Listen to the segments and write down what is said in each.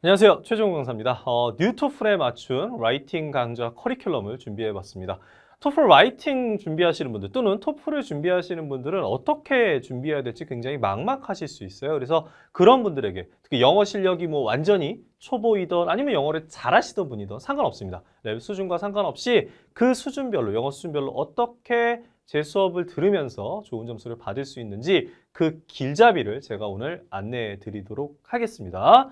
안녕하세요. 최종훈 강사입니다. 뉴토플에 맞춘 라이팅 강좌 커리큘럼을 준비해봤습니다. 토플 라이팅 준비하시는 분들 또는 토플을 준비하시는 분들은 어떻게 준비해야 될지 굉장히 막막하실 수 있어요. 그래서 그런 분들에게 특히 영어 실력이 뭐 완전히 초보이던 아니면 영어를 잘하시던 분이든 상관없습니다. 레벨 수준과 상관없이 그 수준별로 영어 수준별로 어떻게 제 수업을 들으면서 좋은 점수를 받을 수 있는지 그 길잡이를 제가 오늘 안내해 드리도록 하겠습니다.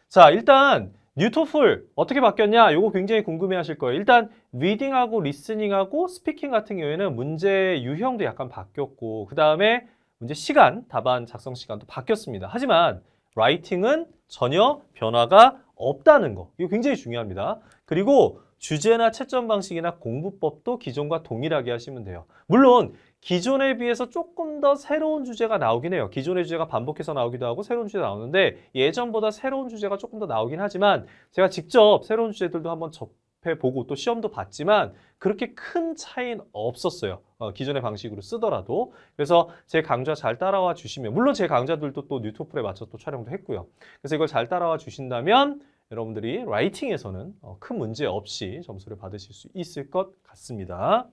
자, 일단 뉴토플 어떻게 바뀌었냐? 이거 굉장히 궁금해 하실 거예요. 일단 리딩하고 리스닝하고 스피킹 같은 경우에는 문제 유형도 약간 바뀌었고 그다음에 문제 시간, 답안 작성 시간도 바뀌었습니다. 하지만 라이팅은 전혀 변화가 없다는 거. 이거 굉장히 중요합니다. 그리고 주제나 채점 방식이나 공부법도 기존과 동일하게 하시면 돼요. 물론 기존에 비해서 조금 더 새로운 주제가 나오긴 해요. 기존의 주제가 반복해서 나오기도 하고 새로운 주제가 나오는데 예전보다 새로운 주제가 조금 더 나오긴 하지만 제가 직접 새로운 주제들도 한번 접해보고 또 시험도 봤지만 그렇게 큰 차이는 없었어요. 기존의 방식으로 쓰더라도. 그래서 제 강좌 잘 따라와 주시면 물론 제 강좌들도 또 뉴토플에 맞춰 또 촬영도 했고요. 그래서 이걸 잘 따라와 주신다면 여러분들이 라이팅에서는 큰 문제 없이 점수를 받으실 수 있을 것 같습니다.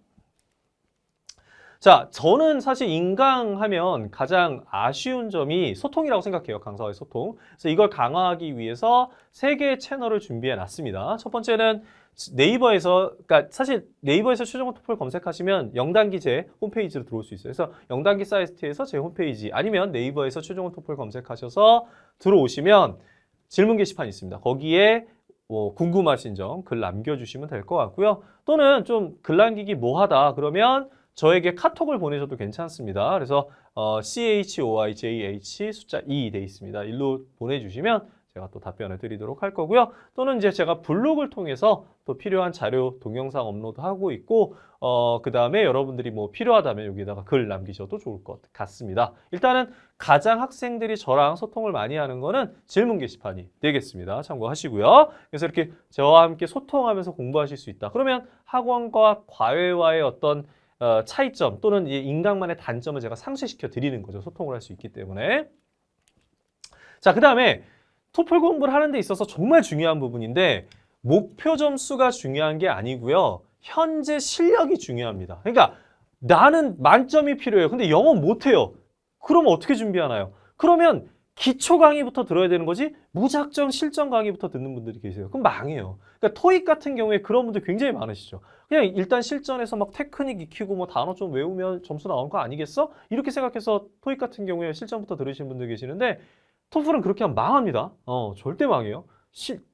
자, 저는 사실 인강하면 가장 아쉬운 점이 소통이라고 생각해요. 강사와의 소통. 그래서 이걸 강화하기 위해서 3개의 채널을 준비해 놨습니다. 첫 번째는 네이버에서, 그러니까 사실 네이버에서 최종원 토플 검색하시면 영단기 제 홈페이지로 들어올 수 있어요. 그래서 영단기 사이트에서 제 홈페이지 아니면 네이버에서 최종원 토플 검색하셔서 들어오시면 질문 게시판이 있습니다. 거기에 궁금하신 점 글 남겨주시면 될 것 같고요. 또는 좀 글 남기기 뭐하다 그러면 저에게 카톡을 보내셔도 괜찮습니다. 그래서 CHOIJH 숫자 2 돼 있습니다. 일로 보내주시면 제가 또 답변을 드리도록 할 거고요. 또는 이제 제가 블로그를 통해서 또 필요한 자료, 동영상 업로드하고 있고 그 다음에 여러분들이 뭐 필요하다면 여기다가 글 남기셔도 좋을 것 같습니다. 일단은 가장 학생들이 저랑 소통을 많이 하는 거는 질문 게시판이 되겠습니다. 참고하시고요. 그래서 이렇게 저와 함께 소통하면서 공부하실 수 있다. 그러면 학원과 과외와의 어떤 차이점 또는 인강만의 단점을 제가 상쇄시켜 드리는 거죠. 소통을 할 수 있기 때문에. 자, 그 다음에 토플 공부를 하는 데 있어서 정말 중요한 부분인데 목표 점수가 중요한 게 아니고요. 현재 실력이 중요합니다. 그러니까 나는 만점이 필요해요. 근데 영어 못해요. 그러면 어떻게 준비하나요? 그러면 기초 강의부터 들어야 되는 거지 무작정 실전 강의부터 듣는 분들이 계세요. 그럼 망해요. 그러니까 토익 같은 경우에 그런 분들 굉장히 많으시죠. 그냥 일단 실전에서 막 테크닉 익히고 뭐 단어 좀 외우면 점수 나오는 거 아니겠어? 이렇게 생각해서 토익 같은 경우에 실전부터 들으시는 분들 계시는데 토플은 그렇게 하면 망합니다. 절대 망해요.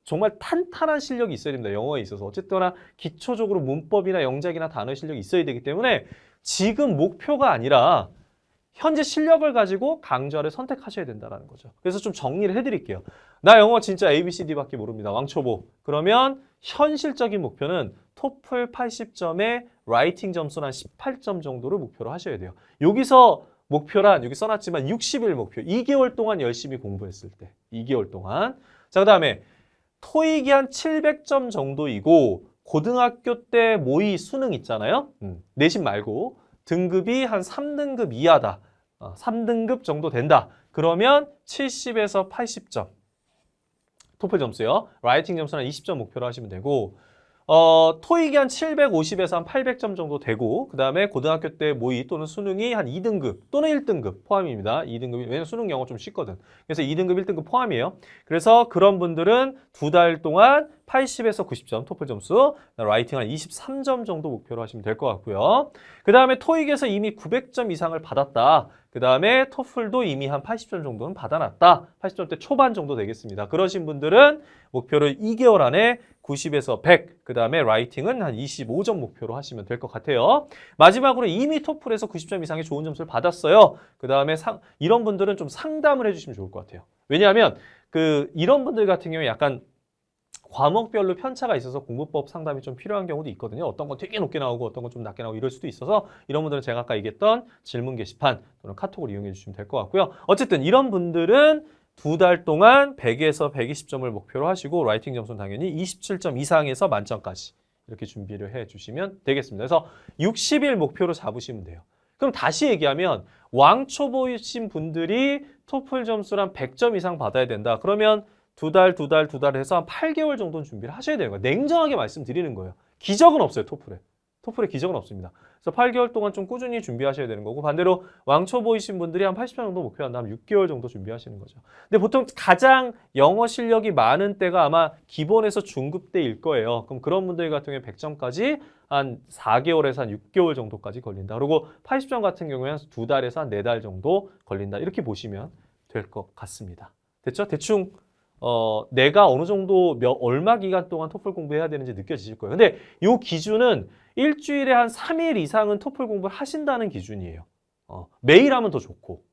정말 탄탄한 실력이 있어야 됩니다. 영어에 있어서. 어쨌거나 기초적으로 문법이나 영작이나 단어 실력이 있어야 되기 때문에 지금 목표가 아니라 현재 실력을 가지고 강좌를 선택하셔야 된다는 거죠. 그래서 좀 정리를 해드릴게요. 나 영어 진짜 ABCD밖에 모릅니다. 왕초보. 그러면 현실적인 목표는 토플 80점에 라이팅 점수는 한 18점 정도를 목표로 하셔야 돼요. 여기서 목표란 여기 써놨지만 60일 목표. 2개월 동안 열심히 공부했을 때. 2개월 동안. 자, 그 다음에 토익이 한 700점 정도이고 고등학교 때 모의 수능 있잖아요. 내신 말고. 등급이 한 3등급 이하다. 3등급 정도 된다. 그러면 70에서 80점. 토플 점수요. 라이팅 점수는 20점 목표로 하시면 되고 토익이 한 750에서 한 800점 정도 되고 그 다음에 고등학교 때 모의 또는 수능이 한 2등급 또는 1등급 포함입니다. 2등급이 왜냐면 수능 영어 좀 쉽거든. 그래서 2등급, 1등급 포함이에요. 그래서 그런 분들은 2달 동안 80에서 90점 토플 점수, 라이팅 한 23점 정도 목표로 하시면 될 것 같고요. 그 다음에 토익에서 이미 900점 이상을 받았다. 그 다음에 토플도 이미 한 80점 정도는 받아놨다. 80점대 초반 정도 되겠습니다. 그러신 분들은 목표를 2개월 안에 90에서 100, 그 다음에 라이팅은 한 25점 목표로 하시면 될 것 같아요. 마지막으로 이미 토플에서 90점 이상의 좋은 점수를 받았어요. 그 다음에 이런 분들은 좀 상담을 해주시면 좋을 것 같아요. 왜냐하면 이런 분들 같은 경우에 약간 과목별로 편차가 있어서 공부법 상담이 좀 필요한 경우도 있거든요. 어떤 건 되게 높게 나오고 어떤 건 좀 낮게 나오고 이럴 수도 있어서 이런 분들은 제가 아까 얘기했던 질문 게시판 또는 카톡을 이용해 주시면 될 것 같고요. 어쨌든 이런 분들은 2달 동안 100에서 120점을 목표로 하시고 라이팅 점수는 당연히 27점 이상에서 만점까지 이렇게 준비를 해 주시면 되겠습니다. 그래서 60일 목표로 잡으시면 돼요. 그럼 다시 얘기하면 왕초보이신 분들이 토플 점수를 한 100점 이상 받아야 된다. 그러면 두 달 해서 한 8개월 정도는 준비를 하셔야 되는 거예요. 냉정하게 말씀드리는 거예요. 기적은 없어요, 토플에. 토플에 기적은 없습니다. 그래서 8개월 동안 좀 꾸준히 준비하셔야 되는 거고, 반대로 왕초보이신 분들이 한 80점 정도 목표한다면 6개월 정도 준비하시는 거죠. 근데 보통 가장 영어 실력이 많은 때가 아마 기본에서 중급 때일 거예요. 그럼 그런 분들 같은 경우에 100점까지 한 4개월에서 한 6개월 정도까지 걸린다. 그리고 80점 같은 경우에 한 2달에서 한 4달 정도 걸린다. 이렇게 보시면 될 것 같습니다. 됐죠? 대충 내가 어느 정도 얼마 기간 동안 토플 공부해야 되는지 느껴지실 거예요. 근데 이 기준은 일주일에 한 3일 이상은 토플 공부를 하신다는 기준이에요. 매일 하면 더 좋고.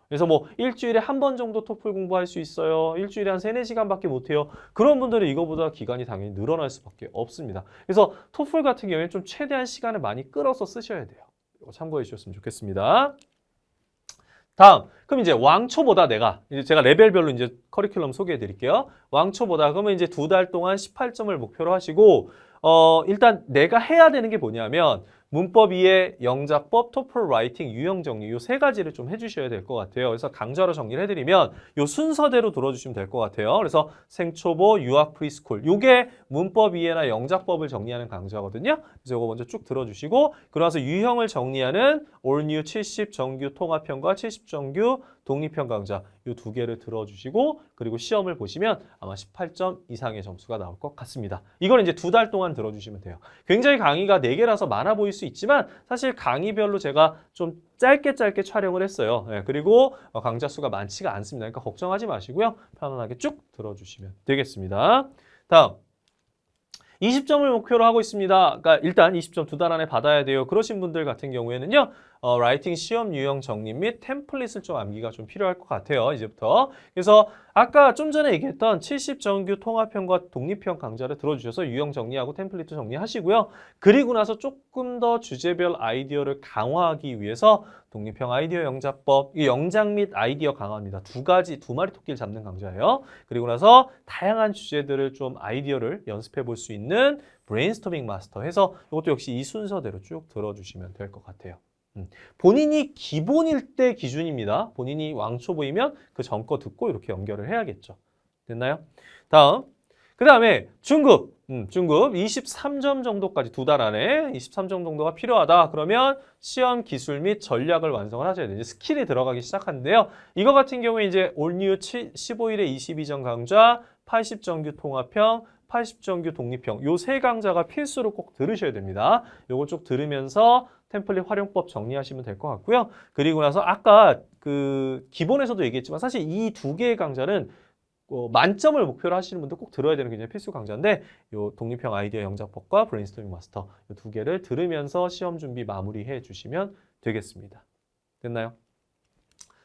그래서 뭐 일주일에 한 번 정도 토플 공부할 수 있어요. 일주일에 한 3, 4시간밖에 못해요. 그런 분들은 이거보다 기간이 당연히 늘어날 수밖에 없습니다. 그래서 토플 같은 경우에는 좀 최대한 시간을 많이 끌어서 쓰셔야 돼요. 이거 참고해 주셨으면 좋겠습니다. 다음, 그럼 이제 왕초보다 이제 제가 레벨별로 이제 커리큘럼 소개해 드릴게요. 왕초보다 그러면 이제 2달 동안 18점을 목표로 하시고, 일단 내가 해야 되는 게 뭐냐면, 문법 이해, 영작법, 토플 라이팅, 유형 정리 이 3가지를 좀 해주셔야 될 것 같아요. 그래서 강좌로 정리를 해드리면 이 순서대로 들어주시면 될 것 같아요. 그래서 생초보, 유학 프리스쿨 이게 문법 이해나 영작법을 정리하는 강좌거든요. 그래서 이거 먼저 쭉 들어주시고 그러면서 유형을 정리하는 올뉴 70 정규 통합형과 70 정규 독립형 강좌 이 2개를 들어주시고 그리고 시험을 보시면 아마 18점 이상의 점수가 나올 것 같습니다. 이걸 이제 2달 동안 들어주시면 돼요. 굉장히 강의가 4개라서 많아 보일 수 있지만 사실 강의별로 제가 좀 짧게 촬영을 했어요. 네, 그리고 강좌 수가 많지가 않습니다. 그러니까 걱정하지 마시고요. 편안하게 쭉 들어주시면 되겠습니다. 다음. 20점을 목표로 하고 있습니다. 그러니까 일단 20점 2달 안에 받아야 돼요. 그러신 분들 같은 경우에는요. 라이팅 시험 유형 정리 및 템플릿을 좀 암기가 좀 필요할 것 같아요. 이제부터. 그래서 아까 좀 전에 얘기했던 70 정규 통합형과 독립형 강좌를 들어주셔서 유형 정리하고 템플릿도 정리하시고요. 그리고 나서 조금 더 주제별 아이디어를 강화하기 위해서 독립형 아이디어 영작법, 이 영작 및 아이디어 강화입니다. 2마리 토끼를 잡는 강좌예요. 그리고 나서 다양한 주제들을 좀 아이디어를 연습해 볼 수 있는 브레인스토밍 마스터 해서 이것도 역시 이 순서대로 쭉 들어주시면 될 것 같아요. 본인이 기본일 때 기준입니다. 본인이 왕초보이면 그 전 거 듣고 이렇게 연결을 해야겠죠. 됐나요? 다음. 그 다음에 중급 23점 정도까지 2달 안에 23점 정도가 필요하다. 그러면 시험 기술 및 전략을 완성을 하셔야 돼요. 이제 스킬이 들어가기 시작하는데요. 이거 같은 경우에 이제 올뉴 15일에 22점 강좌, 80정규 통합형, 80정규 독립형 요 3강좌가 필수로 꼭 들으셔야 됩니다. 요거 쭉 들으면서 템플릿 활용법 정리하시면 될 것 같고요. 그리고 나서 아까 그 기본에서도 얘기했지만 사실 이 2개의 강좌는 만점을 목표로 하시는 분들 꼭 들어야 되는 굉장히 필수 강좌인데 요 독립형 아이디어 영작법과 브레인스토밍 마스터 이 2개를 들으면서 시험 준비 마무리해 주시면 되겠습니다. 됐나요?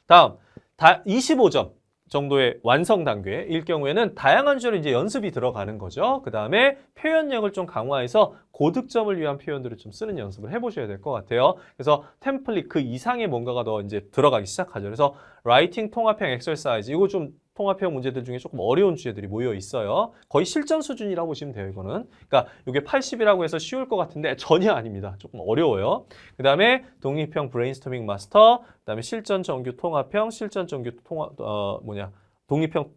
다음 25점 정도의 완성 단계일 경우에는 다양한 주제로 이제 연습이 들어가는 거죠. 그 다음에 표현력을 좀 강화해서 고득점을 위한 표현들을 좀 쓰는 연습을 해보셔야 될 것 같아요. 그래서 템플릿 그 이상의 뭔가가 더 이제 들어가기 시작하죠. 그래서 라이팅 통합형 엑서사이즈 이거 좀 통합형 문제들 중에 조금 어려운 주제들이 모여 있어요. 거의 실전 수준이라고 보시면 돼요, 이거는. 그러니까 이게 80이라고 해서 쉬울 것 같은데 전혀 아닙니다. 조금 어려워요. 그 다음에 독립형 브레인스토밍 마스터, 그 다음에 실전 정규 통합형, 실전 정규 독립형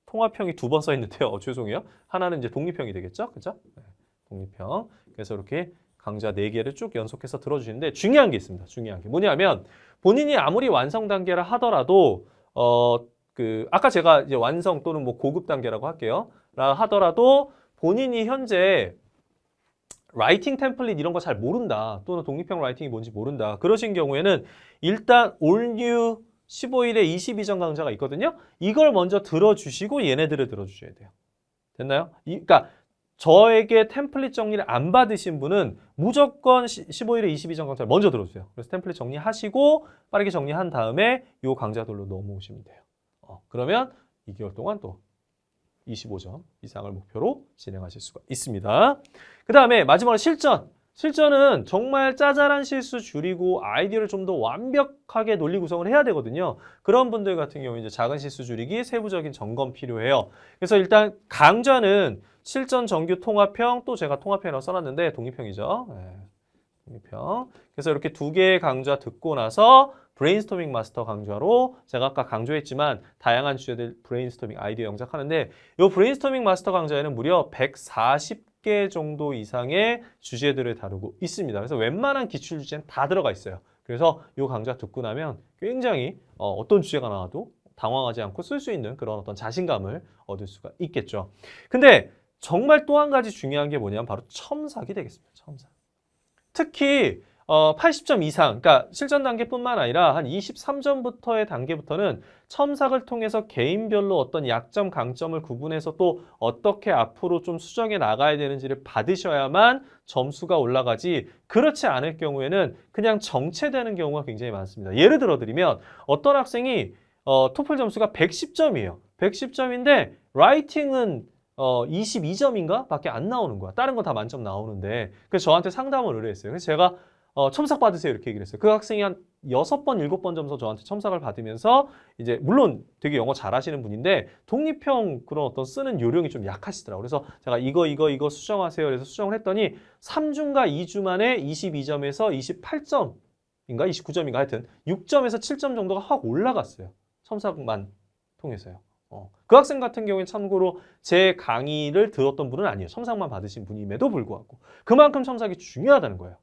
통합형이 2번 써 있는데요. 죄송해요. 하나는 이제 독립형이 되겠죠, 그죠? 네, 독립형. 그래서 이렇게 강좌 4개를 쭉 연속해서 들어주시는데 중요한 게 있습니다. 중요한 게 뭐냐면 본인이 아무리 완성 단계를 하더라도 아까 제가 이제 완성 또는 뭐 고급 단계라고 할게요. 하더라도 본인이 현재 라이팅 템플릿 이런 거 잘 모른다. 또는 독립형 라이팅이 뭔지 모른다. 그러신 경우에는 일단 올뉴 15일에 22점 강좌가 있거든요. 이걸 먼저 들어주시고 얘네들을 들어주셔야 돼요. 됐나요? 그러니까 저에게 템플릿 정리를 안 받으신 분은 무조건 15일에 22점 강좌를 먼저 들어주세요. 그래서 템플릿 정리하시고 빠르게 정리한 다음에 이 강좌들로 넘어오시면 돼요. 그러면 2개월 동안 또 25점 이상을 목표로 진행하실 수가 있습니다. 그 다음에 마지막으로 실전. 실전은 정말 짜잘한 실수 줄이고 아이디어를 좀 더 완벽하게 논리 구성을 해야 되거든요. 그런 분들 같은 경우 이제 작은 실수 줄이기, 세부적인 점검 필요해요. 그래서 일단 강좌는 실전 정규 통합형, 또 제가 통합형이라고 써놨는데 독립형이죠. 네, 독립형. 그래서 이렇게 2개의 강좌 듣고 나서 브레인스토밍 마스터 강좌로 제가 아까 강조했지만 다양한 주제들 브레인스토밍 아이디어 영작하는데 이 브레인스토밍 마스터 강좌에는 무려 140개 정도 이상의 주제들을 다루고 있습니다. 그래서 웬만한 기출 주제는 다 들어가 있어요. 그래서 이 강좌 듣고 나면 굉장히 어떤 주제가 나와도 당황하지 않고 쓸 수 있는 그런 어떤 자신감을 얻을 수가 있겠죠. 근데 정말 또 한 가지 중요한 게 뭐냐면 바로 첨삭이 되겠습니다. 첨삭. 특히 80점 이상, 그러니까 실전 단계뿐만 아니라 한 23점부터의 단계부터는 첨삭을 통해서 개인별로 어떤 약점, 강점을 구분해서 또 어떻게 앞으로 좀 수정해 나가야 되는지를 받으셔야만 점수가 올라가지 그렇지 않을 경우에는 그냥 정체되는 경우가 굉장히 많습니다. 예를 들어 드리면 어떤 학생이 토플 점수가 110점이에요. 110점인데 라이팅은 22점인가? 밖에 안 나오는 거야. 다른 건 다 만점 나오는데. 그래서 저한테 상담을 의뢰했어요. 그래서 제가 첨삭 받으세요 이렇게 얘기를 했어요. 그 학생이 한 6번, 7번 점수 저한테 첨삭을 받으면서 이제 물론 되게 영어 잘하시는 분인데 독립형 그런 어떤 쓰는 요령이 좀 약하시더라고요. 그래서 제가 이거 수정하세요. 그래서 수정을 했더니 3주인가 2주 만에 22점에서 28점인가 29점인가 하여튼 6점에서 7점 정도가 확 올라갔어요. 첨삭만 통해서요. 그 학생 같은 경우에 참고로 제 강의를 들었던 분은 아니에요. 첨삭만 받으신 분임에도 불구하고 그만큼 첨삭이 중요하다는 거예요.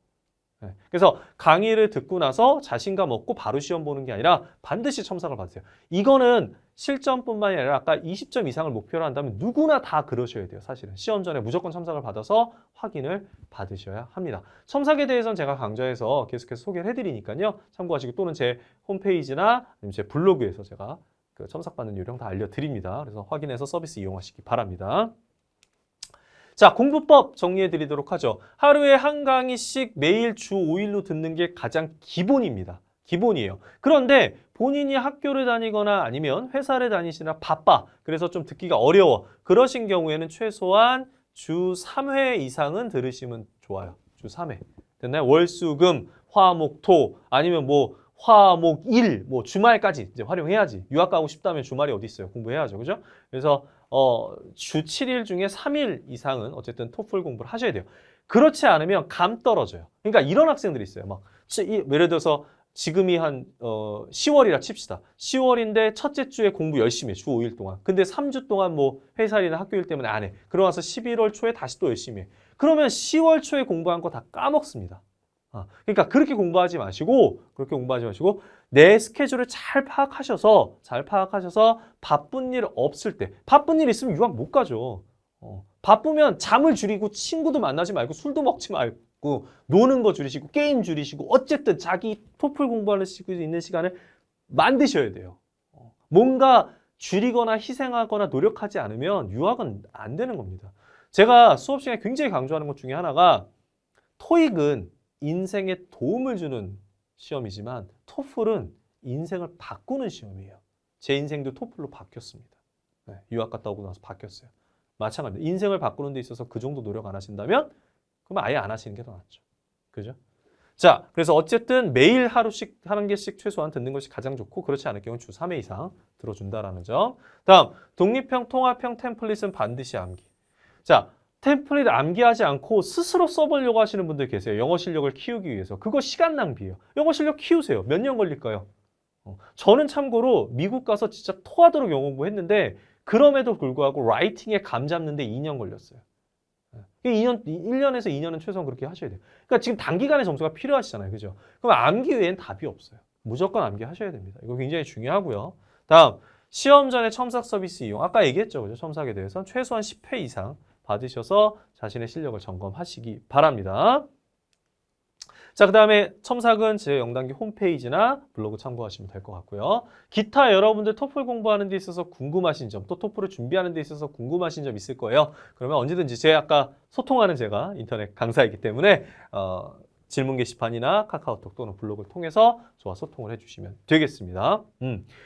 네. 그래서 강의를 듣고 나서 자신감 얻고 바로 시험 보는 게 아니라 반드시 첨삭을 받으세요. 이거는 실전뿐만이 아니라 아까 20점 이상을 목표로 한다면 누구나 다 그러셔야 돼요. 사실은 시험 전에 무조건 첨삭을 받아서 확인을 받으셔야 합니다. 첨삭에 대해서는 제가 강좌에서 계속해서 소개를 해드리니까요. 참고하시고 또는 제 홈페이지나 제 블로그에서 제가 그 첨삭받는 요령 다 알려드립니다. 그래서 확인해서 서비스 이용하시기 바랍니다. 자, 공부법 정리해 드리도록 하죠. 하루에 한 강의씩 매일 주 5일로 듣는 게 가장 기본입니다. 기본이에요. 그런데 본인이 학교를 다니거나 아니면 회사를 다니시나 바빠. 그래서 좀 듣기가 어려워. 그러신 경우에는 최소한 주 3회 이상은 들으시면 좋아요. 주 3회. 됐나요? 월, 수, 금, 화, 목, 토 아니면 뭐 화, 목, 일, 뭐 주말까지 이제 활용해야지. 유학 가고 싶다면 주말이 어디 있어요? 공부해야죠. 그죠? 그래서 주 7일 중에 3일 이상은 어쨌든 토플 공부를 하셔야 돼요. 그렇지 않으면 감 떨어져요. 그러니까 이런 학생들이 있어요. 막 예를 들어서 지금이 한 10월이라 칩시다. 10월인데 첫째 주에 공부 열심히 해. 주 5일 동안. 근데 3주 동안 뭐 회사 일이나 학교 일 때문에 안 해. 그러고 나서 11월 초에 다시 또 열심히 해. 그러면 10월 초에 공부한 거 다 까먹습니다. 그러니까 그렇게 공부하지 마시고 내 스케줄을 잘 파악하셔서 바쁜 일 없을 때 바쁜 일 있으면 유학 못 가죠. 바쁘면 잠을 줄이고 친구도 만나지 말고 술도 먹지 말고 노는 거 줄이시고 게임 줄이시고 어쨌든 자기 토플 공부할 수 있는 시간을 만드셔야 돼요. 뭔가 줄이거나 희생하거나 노력하지 않으면 유학은 안 되는 겁니다. 제가 수업 시간에 굉장히 강조하는 것 중에 하나가 토익은 인생에 도움을 주는 시험이지만 토플은 인생을 바꾸는 시험이에요. 제 인생도 토플로 바뀌었습니다. 네, 유학 갔다 오고 나서 바뀌었어요. 마찬가지로 인생을 바꾸는 데 있어서 그 정도 노력 안 하신다면 그럼 아예 안 하시는 게 더 낫죠. 그죠? 자, 그래서 어쨌든 매일 하루씩 한 개씩 최소한 듣는 것이 가장 좋고 그렇지 않을 경우는 주 3회 이상 들어준다라는 점. 다음, 독립형, 통합형 템플릿은 반드시 암기. 자, 템플릿 암기하지 않고 스스로 써보려고 하시는 분들 계세요. 영어 실력을 키우기 위해서. 그거 시간 낭비예요. 영어 실력 키우세요. 몇 년 걸릴까요? 저는 참고로 미국 가서 진짜 토하도록 영어 공부했는데 그럼에도 불구하고 라이팅에 감 잡는 데 2년 걸렸어요. 1년에서 2년은 최소한 그렇게 하셔야 돼요. 그러니까 지금 단기간에 점수가 필요하시잖아요. 그죠? 그럼 암기 외엔 답이 없어요. 무조건 암기 하셔야 됩니다. 이거 굉장히 중요하고요. 다음, 시험 전에 첨삭 서비스 이용. 아까 얘기했죠. 그죠? 첨삭에 대해서 최소한 10회 이상 받으셔서 자신의 실력을 점검하시기 바랍니다. 자, 그 다음에 첨삭은 제 영단기 홈페이지나 블로그 참고하시면 될 것 같고요. 기타 여러분들 토플 공부하는 데 있어서 궁금하신 점, 또 토플을 준비하는 데 있어서 궁금하신 점 있을 거예요. 그러면 언제든지 제 아까 소통하는 제가 인터넷 강사이기 때문에 질문 게시판이나 카카오톡 또는 블로그를 통해서 저와 소통을 해주시면 되겠습니다.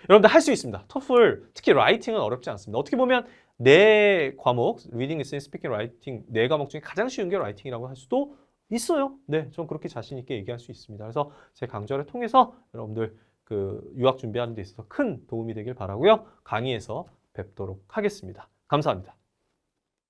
여러분들 할 수 있습니다. 토플, 특히 라이팅은 어렵지 않습니다. 어떻게 보면 네 과목, 리딩, 리스닝, 스피킹, 라이팅 네 과목 중에 가장 쉬운 게 라이팅이라고 할 수도 있어요. 네, 전 그렇게 자신 있게 얘기할 수 있습니다. 그래서 제 강좌를 통해서 여러분들 그 유학 준비하는 데 있어서 큰 도움이 되길 바라고요. 강의에서 뵙도록 하겠습니다. 감사합니다.